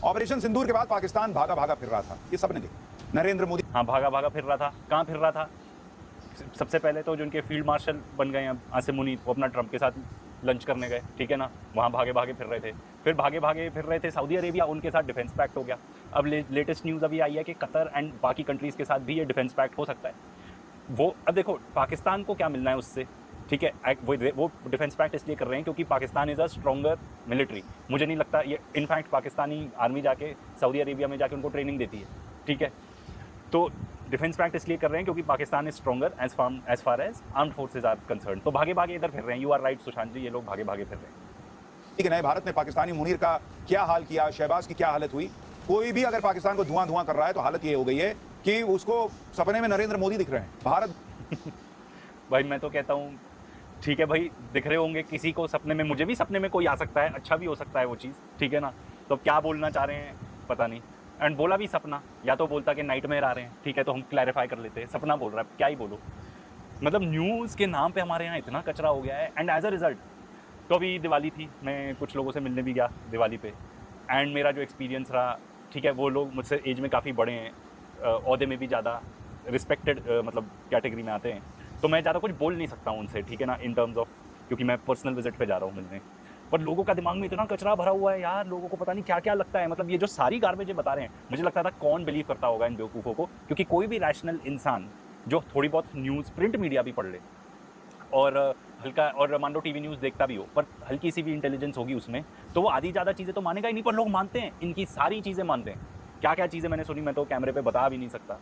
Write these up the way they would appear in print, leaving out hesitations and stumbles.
Operation सिंदूर के बाद पाकिस्तान भागा भागा फिर रहा था, ये सबने देखा। नरेंद्र मोदी हाँ, भागा भागा फिर रहा था। कहाँ फिर रहा था? सबसे पहले तो जो उनके फील्ड मार्शल बन गए हैं आसिम मुनीर, वो अपना ट्रंप के साथ लंच करने गए, ठीक है ना, वहाँ भागे भागे फिर रहे थे। फिर भागे भागे फिर रहे थे सऊदी अरेबिया, उनके साथ डिफेंस पैक्ट हो गया। अब लेटेस्ट न्यूज़ अभी आई है कि कतर एंड बाकी कंट्रीज़ के साथ भी ये डिफेंस पैक्ट हो सकता है। वो अब देखो पाकिस्तान को क्या मिलना है उससे, ठीक है, वो डिफेंस पैक्ट इसलिए कर रहे हैं क्योंकि Pakistan is a stronger military. मुझे नहीं लगता ये, इनफैक्ट पाकिस्तानी आर्मी जाके सऊदी अरेबिया में जाके उनको ट्रेनिंग देती है, ठीक है। तो डिफेंस पैक्ट इसलिए कर रहे हैं क्योंकि Pakistan is stronger as far as armed forces are concern. तो भागे भागे इधर फिर रहे हैं। You are right Sushant ji, ये लोग भागे भागे फिर रहे हैं। के नए भारत ने पाकिस्तानी मुनीर का क्या हाल किया, शहबाज की क्या हालत हुई। कोई भी अगर पाकिस्तान को धुआं धुआं कर रहा है तो हालत ये हो गई है कि उसको सपने में नरेंद्र मोदी दिख रहे हैं। भारत भाई मैं तो कहता हूँ ठीक है भाई, दिख रहे होंगे किसी को सपने में, मुझे भी सपने में कोई आ सकता है, अच्छा भी हो सकता है वो चीज़, ठीक है ना। तो अब क्या बोलना चाह रहे हैं पता नहीं। एंड बोला भी सपना, या तो बोलता कि नाइटमेयर आ रहे हैं, ठीक है, तो हम क्लैरिफाई कर लेते हैं। सपना बोल रहा है, क्या ही बोलो। मतलब न्यूज़ के नाम पे हमारे यहाँ इतना कचरा हो गया है। एंड एज अ रिजल्ट, तो अभी दिवाली थी, मैं कुछ लोगों से मिलने भी गया दिवाली पे, एंड मेरा जो एक्सपीरियंस रहा, ठीक है, वो लोग मुझसे एज में काफ़ी बड़े हैं, ओहदे में भी ज़्यादा रिस्पेक्टेड मतलब कैटेगरी में आते हैं, तो मैं ज़्यादा कुछ बोल नहीं सकता हूँ उनसे, ठीक है ना, इन टर्म्स ऑफ, क्योंकि मैं पर्सनल विजिट पे जा रहा हूँ मिलने। पर लोगों का दिमाग में इतना कचरा भरा हुआ है यार, लोगों को पता नहीं क्या क्या लगता है। मतलब ये जो सारी गार्बेज बता रहे हैं, मुझे लगता था कौन बिलीव करता होगा इन बेवकूफ़ों को, क्योंकि कोई भी रैशनल इंसान जो थोड़ी बहुत न्यूज़ प्रिंट मीडिया भी पढ़ ले और हल्का, और मान लो टीवी न्यूज़ देखता भी हो, पर हल्की सी भी इंटेलिजेंस होगी उसमें, तो वो आधी ज़्यादा चीज़ें तो मानेगा ही नहीं। पर लोग मानते हैं, इनकी सारी चीज़ें मानते हैं। क्या क्या चीज़ें मैंने सुनी मैं तो कैमरे पे बता भी नहीं सकता,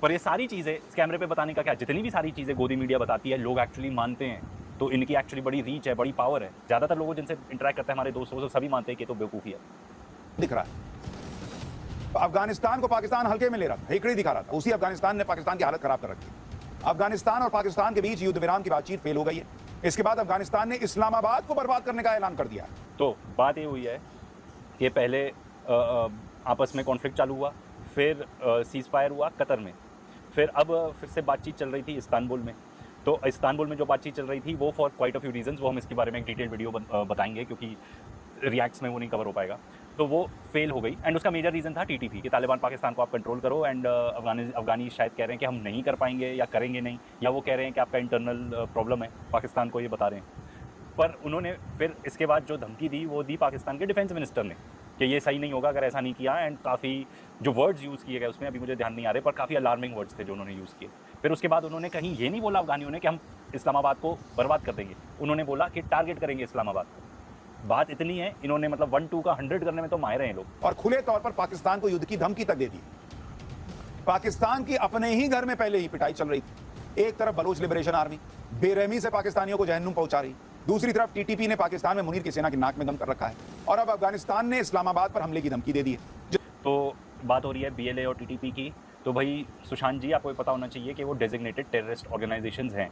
पर ये सारी चीज़ें कैमरे पे बताने का क्या, जितनी भी सारी चीज़ें गोदी मीडिया बताती है लोग एक्चुअली मानते हैं। तो इनकी एक्चुअली बड़ी रीच है, बड़ी पावर है। ज़्यादातर लोगों जिनसे इंटरेक्ट करते हैं हमारे दोस्तों से, सभी मानते हैं कि तो बेवकूफ़ी है। दिख रहा है। अफगानिस्तान को पाकिस्तान हल्के में ले रहा था, हेकड़ी दिखा रहा था। उसी अफगानिस्तान ने पाकिस्तान की हालत खराब कर रखी। अफगानिस्तान और पाकिस्तान के बीच युद्ध विराम की बातचीत फेल हो गई है। इसके बाद अफगानिस्तान ने इस्लामाबाद को बर्बाद करने का ऐलान कर दिया। तो बात ये हुई है कि पहले आपस में कॉन्फ्लिक्ट चालू हुआ, फिर सीज़ फायर हुआ कतर में, फिर अब फिर से बातचीत चल रही थी इस्तांबुल में। तो इस्तांबुल में जो बातचीत चल रही थी वो for quite a few reasons, वो हम इसके बारे में एक डिटेल वीडियो बताएंगे, क्योंकि रिएक्ट्स में वो नहीं कवर हो पाएगा। तो वो फेल हो गई, एंड उसका मेजर रीज़न था टीटीपी कि तालिबान पाकिस्तान को आप कंट्रोल करो। एंड अफगानी शायद कह रहे हैं कि हम नहीं कर पाएंगे या करेंगे नहीं, या वो कह रहे हैं कि आपका इंटरनल प्रॉब्लम है, पाकिस्तान को ये बता रहे हैं। पर उन्होंने फिर इसके बाद जो धमकी दी वो दी पाकिस्तान के डिफेंस मिनिस्टर ने कि ये सही नहीं होगा अगर ऐसा नहीं किया। एंड काफ़ी जो वर्ड्स यूज़ किए गए उसमें अभी मुझे ध्यान नहीं आ रहे, पर काफ़ी अलार्मिंग वर्ड्स थे जो उन्होंने यूज़ किए। फिर उसके बाद उन्होंने कहीं ये नहीं बोला अफगानियों ने कि हम इस्लामाबाद को बर्बाद कर देंगे, उन्होंने बोला कि टारगेट करेंगे इस्लामाबाद को। बात इतनी है, इन्होंने मतलब 1-2 का 100 करने में तो माहिर हैं लोग। और खुले तौर पर पाकिस्तान को युद्ध की धमकी तक दे दी। पाकिस्तान की अपने ही घर में पहले ही पिटाई चल रही थी। एक तरफ बलोच लिबरेशन आर्मी बेरहमी से पाकिस्तानियों को जहन्नुम पहुंचा रही, दूसरी तरफ टीटीपी ने पाकिस्तान में मुनीर की सेना की नाक में दम कर रखा है, और अब अफगानिस्तान ने इस्लामाबाद पर हमले की धमकी दे दी है। तो बात हो रही है बीएलए और टीटीपी की। तो भाई सुशांत जी, आपको पता होना चाहिए कि वो डेजिग्नेटेड टेररिस्ट ऑर्गेनाइजेशंस हैं।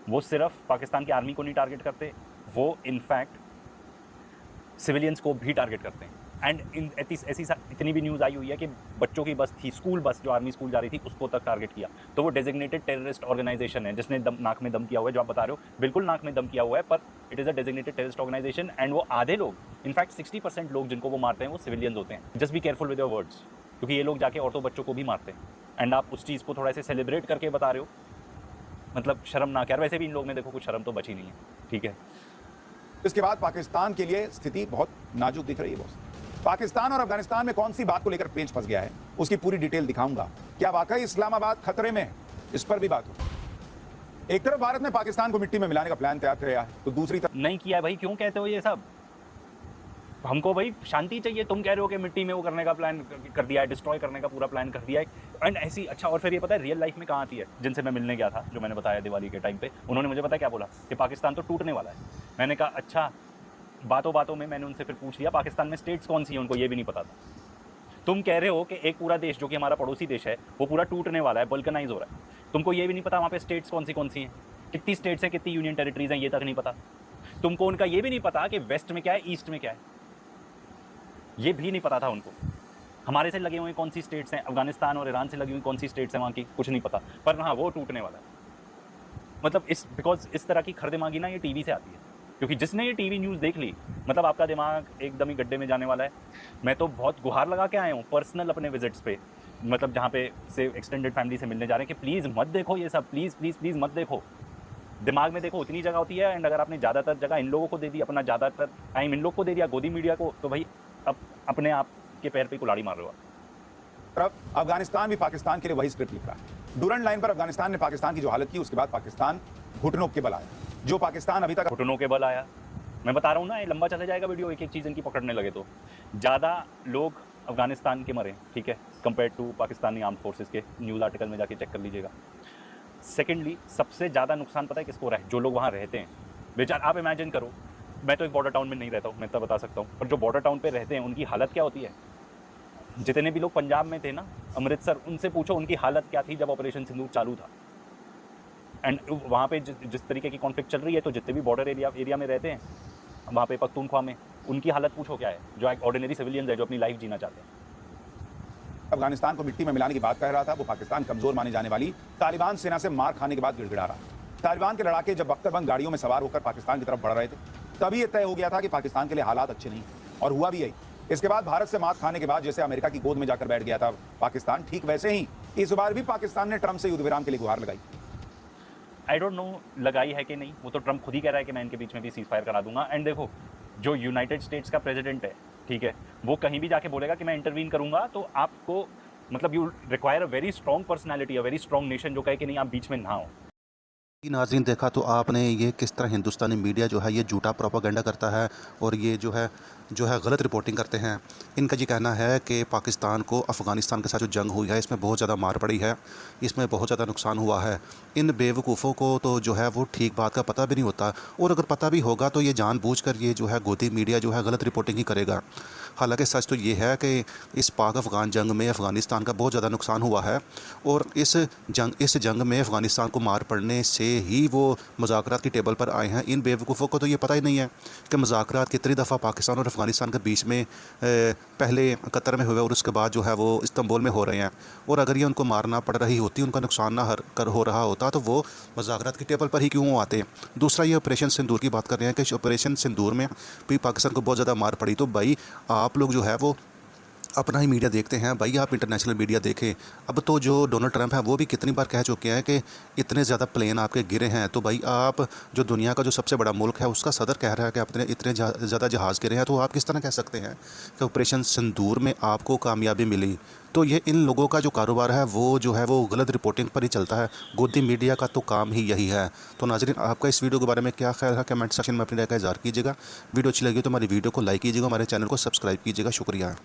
वो सिर्फ पाकिस्तान की आर्मी को नहीं टारगेट करते, वो इनफैक्ट सिविलियंस को भी टारगेट करते हैं। एंड ऐसी इतनी भी न्यूज़ आई हुई है कि बच्चों की बस थी, स्कूल बस जो आर्मी स्कूल जा रही थी, उसको तक टारगेट किया। तो वो डेजिग्नेटेड टेररिस्ट ऑर्गेनाइजेशन है जिसने नाक में दम किया हुआ है, जो आप बता रहे हो बिल्कुल नाक में दम किया हुआ है, पर it is a designated terrorist organisation. And वो आधे लोग, इनफैक्ट 60% लोग जिनको वो मारते हैं वो सिविलियंस होते हैं। Just be careful with your words, क्योंकि ये लोग जाके औरतों बच्चों को भी मारते हैं। एंड आप उस चीज़ को थोड़ा सा सेलिब्रेट करके बता रहे हो, मतलब शर्मनाक यार। वैसे भी इन लोग में देखो कुछ शर्म तो बची नहीं है, ठीक है। इसके बाद पाकिस्तान के लिए स्थिति बहुत नाजुक दिख रही है बॉस। पाकिस्तान और अफगानिस्तान में कौन सी बात को लेकर पेंच फंस गया है, उसकी पूरी डिटेल दिखाऊंगा। क्या वाकई इस्लामाबाद खतरे में है, इस पर भी बात हो। एक तरफ भारत ने पाकिस्तान को मिट्टी में मिलाने का प्लान तैयार किया है, तो दूसरी तरफ नहीं किया है भाई, क्यों कहते हो ये सब? हमको भाई शांति चाहिए। तुम कह रहे हो कि मिट्टी में वो करने का प्लान कर दिया है, डिस्ट्रॉय करने का पूरा प्लान कर दिया है। एंड ऐसी, अच्छा, और फिर ये पता है रियल लाइफ में कहाँ आती है? जिनसे मैं मिलने गया था, जो मैंने बताया दिवाली के टाइम पे, उन्होंने मुझे पता क्या बोला कि पाकिस्तान तो टूटने वाला है। मैंने कहा अच्छा। बातों बातों में मैंने उनसे फिर पूछ लिया पाकिस्तान में स्टेट्स कौन सी है, उनको ये भी नहीं पता था। तुम कह रहे हो कि एक पूरा देश जो कि हमारा पड़ोसी देश है वो पूरा टूटने वाला है, बल्कनाइज हो रहा है, तुमको ये भी नहीं पता वहाँ पे स्टेट्स कौन सी हैं, कितनी स्टेट्स हैं, कितनी यूनियन टेरिटरीज हैं, ये तक नहीं पता तुमको। उनका ये भी नहीं पता कि वेस्ट में क्या है, ईस्ट में क्या है, ये भी नहीं पता था उनको। हमारे से लगे हुए कौन सी स्टेट्स हैं, अफगानिस्तान और ईरान से लगी हुई कौन सी स्टेट्स हैं वहाँ की, कुछ नहीं पता। पर हाँ, वो टूटने वाला है। मतलब बिकॉज इस तरह की खरदिमागी ना ये टीवी से आती है। क्योंकि जिसने ये टीवी न्यूज़ देख ली, मतलब आपका दिमाग एकदम ही गड्ढे में जाने वाला है। मैं तो बहुत गुहार लगा के आया हूँ पर्सनल अपने विजिट्स पे, मतलब जहाँ पे से एक्सटेंडेड फैमिली से मिलने जा रहे हैं कि प्लीज़ मत देखो ये सब, प्लीज़ प्लीज़ प्लीज़ मत देखो। दिमाग में देखो उतनी जगह होती है, एंड अगर आपने ज़्यादातर जगह इन लोगों को दे दी, अपना ज़्यादातर टाइम इन लोग को दे दिया, गोदी मीडिया को, तो भाई अब अपने आप के पैर पे कुल्हाड़ी मार रहे हो आप। तरफ अफगानिस्तान भी पाकिस्तान के लिए वही स्क्रिप्ट लिख रहा है। डूरंड लाइन पर अफगानिस्तान ने पाकिस्तान की जो हालत की, उसके बाद पाकिस्तान घुटनों के बल आया। जो पाकिस्तान अभी तक घुटनों के बल आया। मैं बता रहा हूँ ना, ये लंबा चला जाएगा वीडियो, एक एक चीज़ इनकी पकड़ने लगे तो। ज़्यादा लोग अफगानिस्तान के मरे, ठीक है, compare to Pakistani arm forces के, न्यूज़ आर्टिकल में जाके चेक कर लीजिएगा। सेकेंडली, सबसे ज़्यादा नुकसान पता है किसको हो रहा है? जो लोग वहाँ रहते हैं। बेचार आप इमेजिन करो, मैं तो एक बॉर्डर टाउन में नहीं रहता हूँ, मैं तो बता सकता हूँ, पर जो बॉर्डर टाउन पे रहते हैं उनकी हालत क्या होती है? जितने भी लोग पंजाब में थे ना, अमृतसर, उनसे पूछो उनकी हालत क्या थी जब ऑपरेशन सिंदूर चालू था। एंड वहाँ पे जिस तरीके की कॉन्फ्लिक्ट चल रही है, तो जितने भी बॉर्डर एरिया में रहते हैं वहाँ पे पख्तूनख्वा में, उनकी हालत पूछो क्या है, जो ऑर्डिनरी सिविलियंस है, जो अपनी लाइफ जीना चाहते हैं। अफगानिस्तान को मिट्टी में मिलाने की बात कह रहा था, वो पाकिस्तान कमजोर माने जाने वाली तालिबान सेना से मार खाने के बाद गिड़गिड़ा रहा। तालिबान के लड़ाके जब बख्तरबंद गाड़ियों में सवार होकर पाकिस्तान की तरफ बढ़ रहे थे, तभी यह तय हो गया था कि पाकिस्तान के लिए हालात अच्छे नहीं, और हुआ भी यही। इसके बाद भारत से मात खाने के बाद जैसे अमेरिका की गोद में जाकर बैठ गया था पाकिस्तान, ठीक वैसे ही इस बार भी पाकिस्तान ने ट्रंप से युद्ध विराम के लिए गुहार लगाई। आई डोंट नो लगाई है कि नहीं, वो तो ट्रंप खुद ही कह रहा है कि मैं इनके बीच में भी सीज फायर करा दूंगा। एंड देखो, जो यूनाइटेड स्टेट्स का प्रेसिडेंट है, ठीक है, वो कहीं भी जाके बोलेगा कि मैं इंटरवीन करूंगा, तो आपको मतलब you require a very strong personality, a very strong nation जो कहे कि नहीं आप बीच में ना हो। जी नाज़रीन, देखा तो आपने ये किस तरह हिंदुस्तानी मीडिया जो है ये झूठा प्रोपागेंडा करता है और ये जो है गलत रिपोर्टिंग करते हैं। इनका ये कहना है कि पाकिस्तान को अफ़गानिस्तान के साथ जो जंग हुई है इसमें बहुत ज़्यादा मार पड़ी है, इसमें बहुत ज़्यादा नुकसान हुआ है। इन बेवकूफ़ों को तो जो है वो ठीक बात का पता भी नहीं होता, और अगर पता भी होगा तो ये जानबूझकर ये जो है गोदी मीडिया जो है गलत रिपोर्टिंग ही करेगा। हालांकि सच तो ये है कि इस पाक अफ़गान जंग में अफ़गानिस्तान का बहुत ज़्यादा नुकसान हुआ है, और इस जंग में अफ़गानिस्तान को मार पड़ने से ही वो मुज़ाकरात की टेबल पर आए हैं। इन बेवकूफ़ों को तो ये पता ही नहीं है कि मुज़ाकरात कितनी दफ़ा पाकिस्तान और अफ़गानिस्तान के बीच में पहले कतर में हुए और उसके बाद जो है वो इस्तांबुल में हो रहे हैं। और अगर ये उनको मारना पड़ रही होती, उनका नुकसान ना हो रहा होता, तो वो मुज़ाकरात की टेबल पर ही क्यों आते। दूसरा, ये ऑपरेशन सिंदूर की बात कर रहे हैं कि ऑपरेशन सिंदूर में भी पाकिस्तान को बहुत ज़्यादा मार पड़ी। तो भाई आप लोग जो है वो अपना ही मीडिया देखते हैं भाई, आप इंटरनेशनल मीडिया देखें। अब तो जो डोनाल्ड ट्रंप है वो भी कितनी बार कह चुके हैं कि इतने ज़्यादा प्लेन आपके गिरे हैं। तो भाई आप जो दुनिया का जो सबसे बड़ा मुल्क है उसका सदर कह रहा है कि अपने इतने ज़्यादा जहाज़ गिरे हैं, तो आप किस तरह कह सकते हैं कि ऑपरेशन सिंदूर में आपको कामयाबी मिली। तो ये इन लोगों का जो कारोबार है वो जो है वो गलत रिपोर्टिंग पर ही चलता है। गोदी मीडिया का तो काम ही यही है। तो नाज़रीन, आपका इस वीडियो के बारे में क्या ख्याल है, कमेंट सेक्शन में अपनी राय का इज़हार कीजिएगा। वीडियो अच्छी लगी तो हमारी वीडियो को लाइक कीजिएगा, हमारे चैनल को सब्सक्राइब कीजिएगा। शुक्रिया।